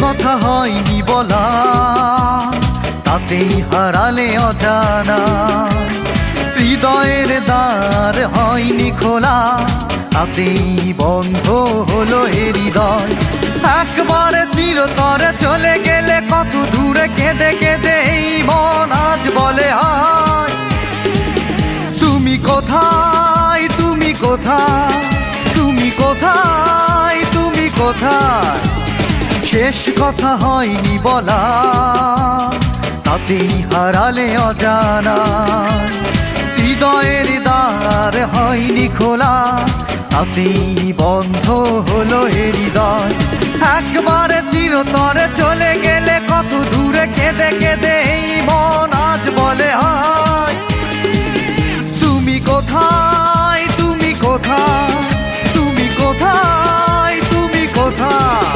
কথা হয়নি বলা, তাতেই হারালে অজানা। হৃদয়ের দ্বার হয়নি খোলা, তাতেই বন্ধ হলো এ হৃদয়। একবারে চিরতরে চলে গেলে কত দূরে কেঁদে কেঁদে এই মন আজ বলে হায়। তুমি কোথায়, তুমি কোথায়, তুমি কোথায়, তুমি কোথায়। শেষ কথা হয়নি বলা, তাতেই হারালে অজানা। হৃদয়ের দ্বার হয়নি খোলা, তাতেই বন্ধ হলো এ হৃদয়। একবারে চিরতরে চলে গেলে কত দূরে কেঁদে কেঁদে এই মন আজ বলে হায়। তুমি কোথায়, তুমি কোথায়, তুমি কোথায়, তুমি কোথায়।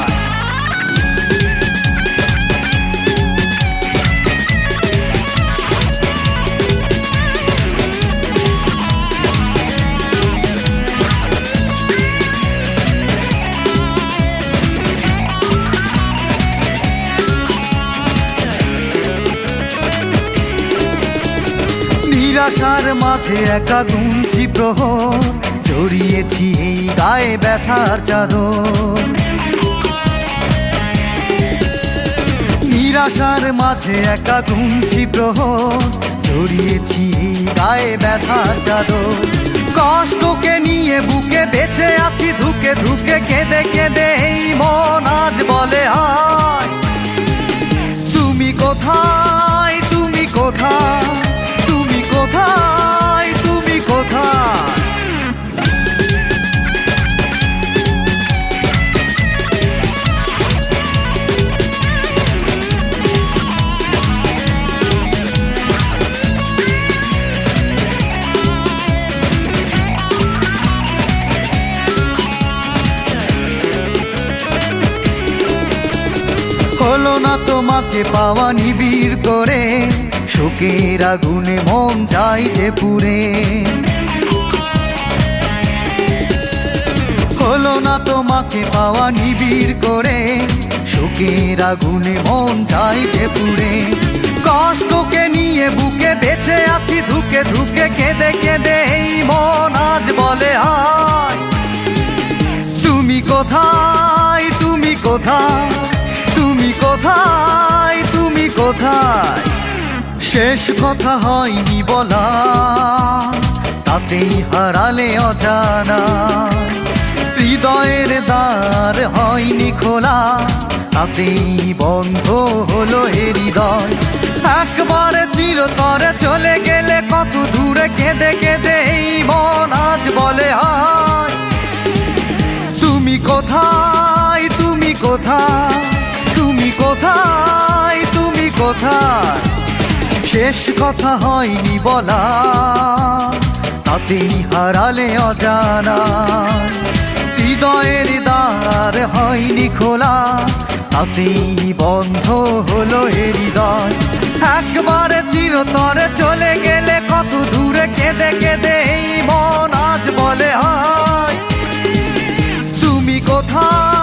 নিরাশার মাঝে একা গুনছি প্রহর, জড়িয়েছি এই গায়ে ব্যথার চাদর। নিরাশার মাঝে একা গুনছি প্রহর, জড়িয়েছি এই গায়ে ব্যথার চাদর। কষ্টকে নিয়ে বুকে বেঁচে আছি ধুকে ধুকে, কেঁদে কেঁদে এই মন আজ বলে হায়। তুমি কোথায়, তুমি কোথায়, তুমি কোথায়, তুমি কোথায়। হলো না তোমাকে পাওয়া নিবিড় করে, শোকের আগুনে মন যায় যে পুড়ে। হলো না তোমাকে পাওয়া নিবিড় করে, শোকের আগুনে মন যায় যে পুড়ে। কষ্টকে নিয়ে বুকে বেঁচে আছি ধুকে ধুকে, কেঁদে কেঁদে এই মন আজ বলে হায়। তুমি কোথায়, তুমি কোথায়, তুমি কোথায়, তুমি কোথায়। শেষ কথা হয়নি বলা, তাতেই হারালে অজানা। হৃদয়ের দ্বার হয়নি খোলা, তাতেই বন্ধ হলো এ হৃদয়। একবারে চিরতরে চলে গেলে কত দূরে কেঁদে কেঁদে এই মন আজ বলে হায়। তুমি কোথায়, তুমি কোথায়, তুমি কোথায়, তুমি কোথায়। শেষ কথা হয়নি বলা, তাতেই হারালে অজানা। হৃদয়ের দ্বার হয়নি খোলা, তাতেই বন্ধ হলো এ হৃদয়। একবারে চিরতরে চলে গেলে কত দূরে কেঁদে কেঁদে এই মন আজ বলে হায়। তুমি কোথায়।